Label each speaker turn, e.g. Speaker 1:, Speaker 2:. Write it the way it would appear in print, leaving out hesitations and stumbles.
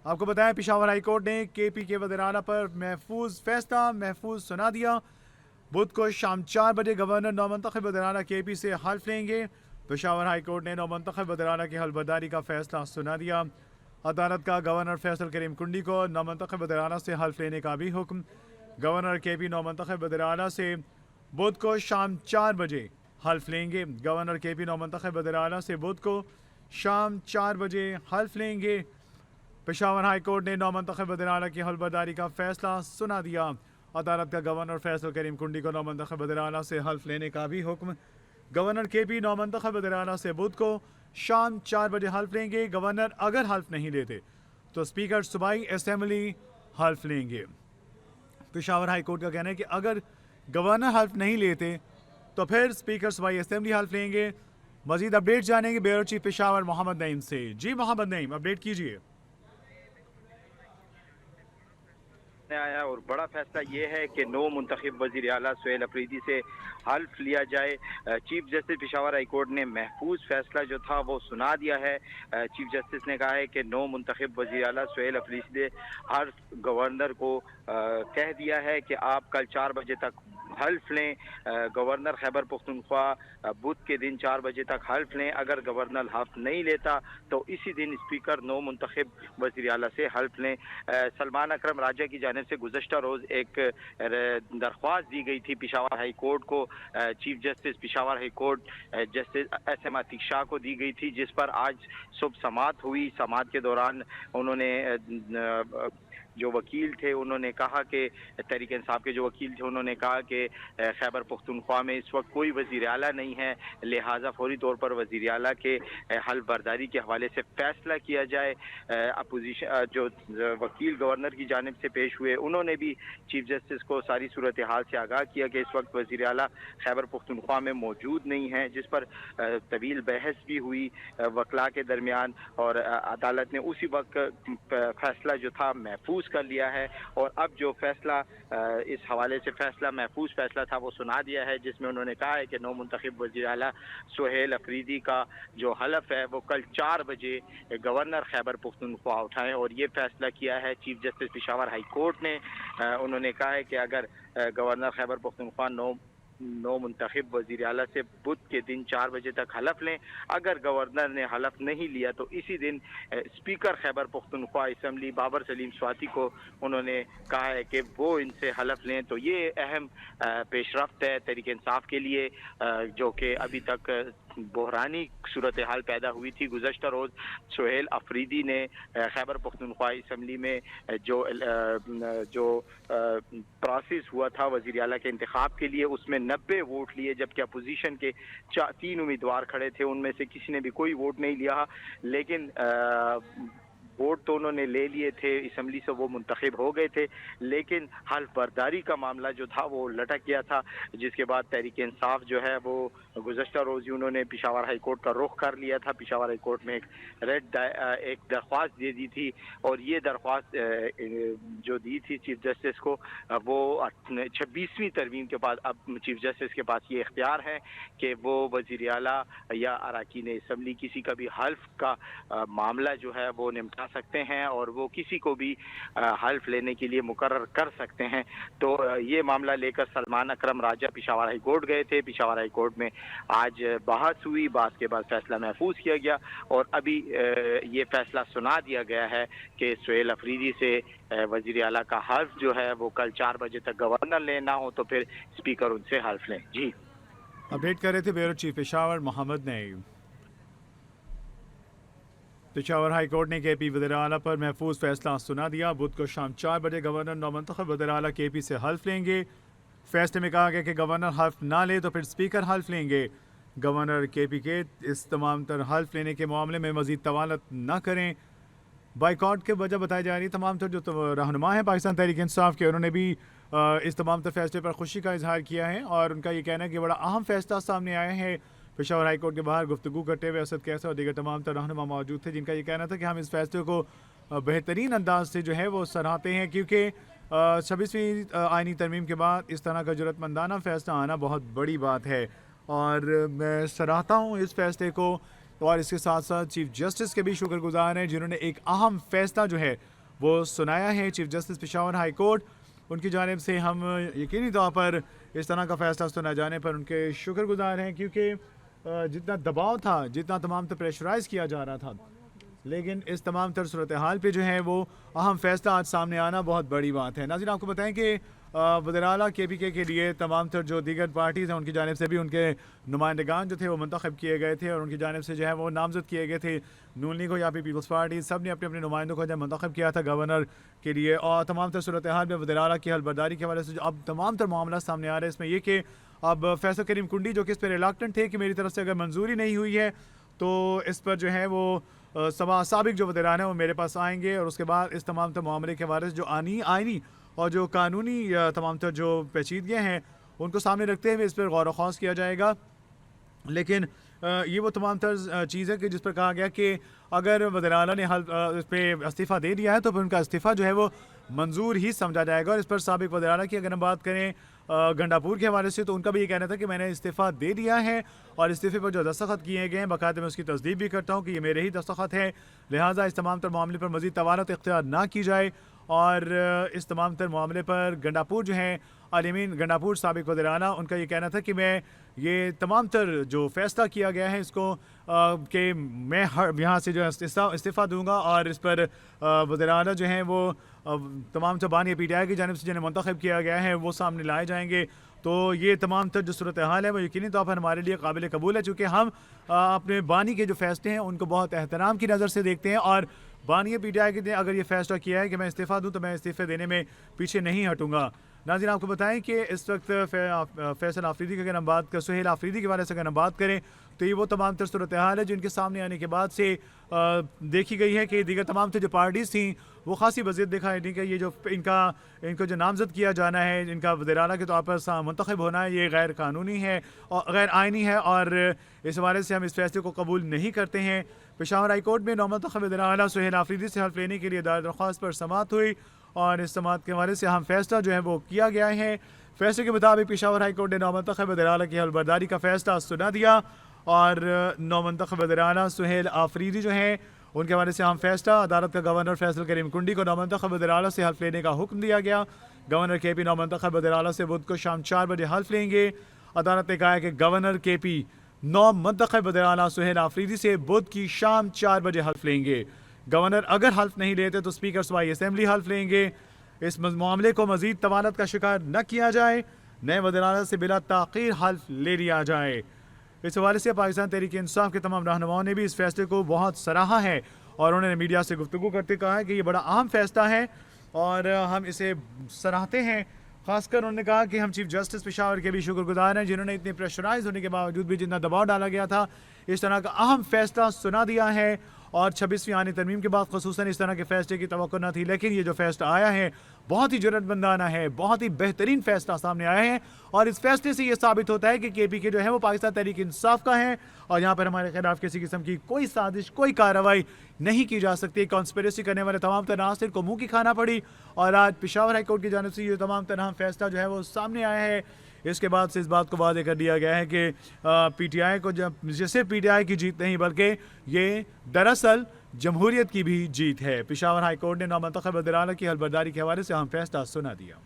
Speaker 1: आपको बताया Peshawar high court ने KP के वज़ीर-ए-आला पर महफूज सुना दिया। बुध को शाम 4 बजे गवर्नर नौमंतखब वज़ीर-ए-आला KP से हल्फ लेंगे। पेशावर हाई कोर्ट ने नौमंतखब वज़ीर-ए-आला की हल्फबर्दारी का फैसला सुना दिया। अदालत का गवर्नर फैसल करीम कुंडी को नौमंतखब वज़ीर-ए-आला से हल्फ लेने का भी हुक्म। गवर्नर KP नौमंतखब वज़ीर-ए-आला से बुध को शाम 4 बजे हल्फ लेंगे। गवर्नर KP नौमंतखब वज़ीर-ए-आला से बुध को शाम 4 बजे हल्फ लेंगे। पेशावर हाई कोर्ट ने नौमंतखब वज़ीर-ए-आला की हल्फबर्दारी का फैसला सुना दिया। अदालत का गवर्नर फैसल करीम कुंडी को नौमंतखब वज़ीर-ए-आला से हल्फ लेने का भी हुक्म। गवर्नर KP नौमंतखब वज़ीर-ए-आला से बुध को शाम 4 बजे हल्फ लेंगे। गवर्नर अगर हल्फ नहीं लेते तो स्पीकर सूबाई असेंबली हल्फ लेंगे। पेशावर हाई कोर्ट का कहना है कि अगर गवर्नर हल्फ नहीं लेते तो फिर स्पीकर सूबाई असेंबली हल्फ लेंगे। मजीद अपडेट जानेंगे ब्यूरो चीफ पेशावर मोहम्मद नईम से। जी मोहम्मद नईम, अपडेट कीजिए।
Speaker 2: आया और बड़ा फैसला ये है कि नौ मुंतखब वज़ीर आला सुहेल अफरीदी से हल्फ लिया जाए। Chief justice Peshawar high court ने महफूज फैसला जो था वो सुना दिया है। चीफ जस्टिस ने कहा है कि नौ मुंतखब वज़ीर आला सुहेल अफरीदी ने हर गवर्नर को कह दिया है कि आप कल 4 बजे तक हल्फ लें। गवर्नर खैबर पख्तूनख्वा बुध के दिन 4 बजे तक हल्फ लें। अगर गवर्नर हल्फ नहीं लेता तो इसी दिन स्पीकर नौ मुंतखब वज़ीर आला से हल्फ लें। सलमान अकरम राजा की जानिब से गुज़श्ता रोज़ एक दरख्वास्त दी गई थी पेशावर हाई कोर्ट को। Chief justice Peshawar high court justice SM Atiq Shah को दी गई थी, जिस पर आज सुबह समाअत हुई। समाअत के दौरान उन्होंने जो वकील थे उन्होंने कहा कि तहरीक इंसाफ के जो वकील थे उन्होंने कहा कि खैबर पख्तूनख्वा में इस वक्त कोई वज़ीर आला नहीं है, लिहाजा फौरी तौर पर वज़ीर आला के हल्फ बर्दारी के हवाले से फ़ैसला किया जाए। अपोजिशन जो वकील गवर्नर की जानिब से पेश हुए उन्होंने भी चीफ जस्टिस को सारी सूरत हाल से आगाह किया कि इस वक्त वज़ीर आला खैबर पख्तूनख्वा में मौजूद नहीं है, जिस पर तवील बहस भी हुई वकला के दरमियान और अदालत ने उसी वक्त फैसला जो था महफूज कर लिया है। और अब जो फैसला इस हवाले से फैसला महफूज फैसला था वो सुना दिया है, जिसमें उन्होंने कहा है कि नौ मुंतखब वज़ीर आला सुहेल अफरीदी का जो हलफ है वो कल 4 बजे गवर्नर खैबर पख्तूनख्वा उठाएं। और ये फैसला किया है chief justice Peshawar high court ने। उन्होंने कहा है कि अगर गवर्नर खैबर पख्तूनख्वा नौ मुंतखब वज़ीर आला से बुध के दिन 4 बजे तक हलफ लें। अगर गवर्नर ने हलफ नहीं लिया तो इसी दिन स्पीकर खैबर पख्तूनख्वा असम्बली बाबर सलीम स्वाति को उन्होंने कहा है कि वो इनसे हलफ लें। तो ये अहम पेशरफ्त है तहरीक इंसाफ के लिए, जो कि अभी तक बहरानी सूरत हाल पैदा हुई थी। गुज़श्ता रोज़ सुहेल अफरीदी ने खैबर पख्तूनख्वा असम्बली में जो प्रोसेस हुआ था वज़ीर आला के इंतखाब के लिए उसमें 90 वोट लिए, जबकि अपोजिशन के 3 उम्मीदवार खड़े थे, उनमें से किसी ने भी कोई वोट नहीं लिया। लेकिन वोट तो उन्होंने ले लिए थे, असम्बली से वो मुंतखब हो गए थे, लेकिन हल्फ बर्दारी का मामला जो था वो लटक गया था, जिसके बाद तहरीक इंसाफ जो है वो गुज़श्ता रोज़ ही उन्होंने पेशावर हाई कोर्ट का रुख कर लिया था। पेशावर हाई कोर्ट में एक दरख्वास्त दे दी थी और ये दरख्वास्त जो दी थी चीफ जस्टिस को वो 26वीं तरमीम के बाद अब चीफ जस्टिस के पास ये इख्तियार है कि वो वज़ीर आला या अरकान असम्बली किसी का भी हल्फ का मामला जो है वो निपटा सकते हैं और वो किसी को भी हल्फ लेने के लिए मुकर्रर कर सकते हैं। तो ये मामला लेकर सलमान अकरम राजा पेशावर हाई कोर्ट गए थे। पेशावर हाई कोर्ट में आज बहस हुई, बहस के बाद फैसला महफूज किया गया और अभी ये फैसला सुना दिया गया है कि सुहेल अफरीदी से वज़ीर आला का हल्फ जो है वो कल 4 बजे तक गवर्नर लेना हो तो फिर स्पीकर उनसे हल्फ लें। जी,
Speaker 1: अपडेट कर रहे थे bureau chief Peshawar Mohammad Naeem. Peshawar high court ने KP वज़ीर आला पर महफूज फैसला सुना दिया। बुध को शाम 4 बजे गवर्नर नौमंतखब वज़ीर आला KP से हल्फ लेंगे। फैसले में कहा गया कि गवर्नर हल्फ ना ले तो फिर स्पीकर हल्फ लेंगे। गवर्नर KP के इस तमाम तर हल्फ लेने के मामले में मज़ीद तवालत न करें। बाइकआउट की वजह बताई जा रही है। तमाम तर जो रहनुमा है पाकिस्तान तहरीक इंसाफ के, उन्होंने भी इस तमाम तर फैसले पर खुशी का इजहार किया है और उनका ये कहना है कि बड़ा अहम फैसला सामने आया है। पेशावर हाई कोर्ट के बाहर गुफ्तगू करते हुए असद कैसा और दीगर तमाम तर रहनुमा मौजूद थे, जिनका ये कहना था कि हम इस फैसले को बेहतरीन अंदाज से जो है वो सराहते हैं, क्योंकि 26वीं आइनी तरमीम के बाद इस तरह का जरूरतमंदाना फैसला आना बहुत बड़ी बात है और मैं सराहता हूँ इस फैसले को। और इसके साथ साथ चीफ जस्टिस के भी शुक्रगुजार हैं जिन्होंने एक अहम फैसला जो है वो सुनाया है। Chief justice Peshawar high court उनकी जानिब से हम यकीनी तौर पर इस तरह का फ़ैसला सुना जाने पर उनके शुक्रगुजार हैं, क्योंकि जितना दबाव था, जितना तमाम तर प्रेशराइज़ किया जा रहा था, लेकिन इस तमाम तर सूरत हाल पे जो है वो अहम फ़ैसला आज सामने आना बहुत बड़ी बात है। नाज़रीन, आपको बताएं कि वज़ीर आला KPK के लिए तमाम तर जो दीगर पार्टीज़ हैं उनकी जानिब से भी उनके नुमाइंदगान जो थे वो मुंतखब किए गए थे और उनकी जानिब से जो है वो नामज़द किए गए थे। नून लीग हो या फिर पीपल्स पार्टी, सब ने अपने अपने नुमाइंदों को जब मुंतखब किया था गवर्नर के लिए। और तमाम तर सूरत हाल में वज़ीर आला की हलबर्दारी के हवाले से जो अब तमाम तर मामला सामने आ रहे हैं, इसमें यह कि अब फैसल करीम कुंडी जो कि इस पर रिलक्टेंट थे कि मेरी तरफ से अगर मंजूरी नहीं हुई है तो इस पर जो है वो साबिक जो वज़ीरान हैं वो मेरे पास आएंगे और उसके बाद इस तमाम तर मामले के हवाले से जो आइनी और जो कानूनी तमाम तर जो पेचीदगियाँ हैं उनको सामने रखते हुए इस पर गौर ख़ौस किया जाएगा। लेकिन ये वो तमाम तर चीज़ है कि जिस पर कहा गया कि अगर वज़ीर आला ने इस पर इस्तीफ़ा दे दिया है तो फिर उनका इस्तीफ़ा जो है वो मंजूर ही समझा जाएगा। और इस पर साबिक वज़ीर आला की अगर हम बात करें गंडापुर के हवाले से, तो उनका भी ये कहना था कि मैंने इस्तीफ़ा दे दिया है और इस्तीफ़े पर जो दस्तखत किए गए हैं बाकायदा मैं उसकी तस्दीक भी करता हूँ कि ये मेरे ही दस्तखत है, लिहाजा इस तमाम तर मामले पर मज़ीद तवालत इख्तियार ना की जाए। और इस तमाम तर मामले पर गंडापुर जो हैं अलीमीन गंडापुर साबिक वज़ीर आला, उनका ये कहना था कि मैं ये तमाम तर जो फ़ैसला किया गया है इसको कि मैं यहाँ से जो इस्तीफ़ा दूंगा और इस पर वज़ीर आला जो हैं वो तमाम ज़बान PTI की जानिब से जिन्हें मुंतखब किया गया है वो सामने लाए जाएंगे। तो ये तमाम तर जो सूरत हाल है वो यकीनी तौर पर हमारे लिए काबिल कबूल है, चूँकि हम अपने बानी के जो फ़ैसले हैं उनको बहुत एहतराम की नज़र से देखते हैं और बानी PTI के ने अगर ये फ़ैसला किया है कि मैं इस्तीफ़ा दूँ तो मैं इस्तीफ़े देने में पीछे नहीं हटूँगा। नाज़रीन, आपको बताएं कि इस वक्त फैसल आफरीदी की अगर हम बात करें, सुहेल आफरीदी के बारे से अगर हम बात करें तो ये वो तमाम तर सूरत हाल है जिनके सामने आने के बाद से देखी गई है कि दीगर तमाम तर जो पार्टीज़ थी वो खासी वज़ीद दिखाई दी कि ये जो इनको जो नामज़द किया जाना है, इनका वज़ीर आला के तौर पर मुंतखब होना है, ये गैर कानूनी है और गैर आइनी है और इस हवाले से हम इस फैसले को कबूल नहीं करते हैं। पेशावर हाई कोर्ट में नौमुंतखब वज़ीर आला सुहेल आफरीदी से हल्फ लेने के लिए दरख्वास्त पर समाअत हुई और इस समाअत के हवाले से अहम फैसला जो है वो किया गया है। फैसले के मुताबिक पेशावर हाई कोर्ट ने नौमुंतखब वज़ीर आला की हलबर्दारी का फैसला सुना दिया और नौमुंतखब वज़ीर आला सुहेल आफरीदी जो हैं उनके हवाले से अहम फैसला। अदालत का गवर्नर फैसल करीम कुंडी को नौमुंतखब वज़ीर आला से हल्फ लेने का हुक्म दिया गया। गवर्नर KP नौमुंतखब वज़ीर आला से बुध को शाम 4 बजे हल्फ लेंगे। अदालत ने कहा है कि गवर्नर KP नौमुंतखब वज़ीर आला सुहेल आफरीदी से बुध की शाम 4 बजे हल्फ लेंगे। गवर्नर अगर हल्फ नहीं लेते तो स्पीकर सूबाई असेंबली हल्फ लेंगे। इस मामले को मज़ीद तवालत का शिकार न किया जाए, नए वज़ीर आला से बिला ताख़ीर हल्फ ले लिया जाए। इस हवाले से पाकिस्तान तहरीक इंसाफ के तमाम रहनुमाओं ने भी इस फैसले को बहुत सराहा है और उन्होंने मीडिया से गुफ्तगू करते कहा है कि ये बड़ा अहम फैसला है और हम इसे सराहते हैं। खासकर उन्होंने कहा कि हम चीफ जस्टिस पेशावर के भी शुक्रगुजार हैं जिन्होंने इतने प्रेशराइज होने के बावजूद भी जितना दबाव डाला गया था इस तरह का अहम फैसला सुना दिया है। और 26वीं आने तरमीम के बाद खसूसन इस तरह के फैसले की तवक्को न थी, लेकिन ये जो फैसला आया है बहुत ही जुर्रतमंदाना है, बहुत ही बेहतरीन फैसला सामने आया है और इस फैसले से ये साबित होता है कि KPK जो है वो पाकिस्तान तहरीक इंसाफ का है और यहाँ पर हमारे खिलाफ किसी किस्म की कोई साजिश, कोई कार्रवाई नहीं की जा सकती। कॉन्स्पिरेसी करने वाले तमाम तनासिर को मुँह की खाना पड़ी और आज पेशावर हाई कोर्ट की जानिब से ये तमाम तरह फैसला जो है वो सामने आया है। इसके बाद से इस बात को वादे कर दिया गया है कि PTI को जब सिर्फ PTI की जीत नहीं बल्कि ये दरअसल जमहूरियत की भी जीत है। पेशावर हाई कोर्ट ने नौमुंतखब वज़ीर आला की हलबर्दारी के हवाले से अहम फैसला सुना दिया।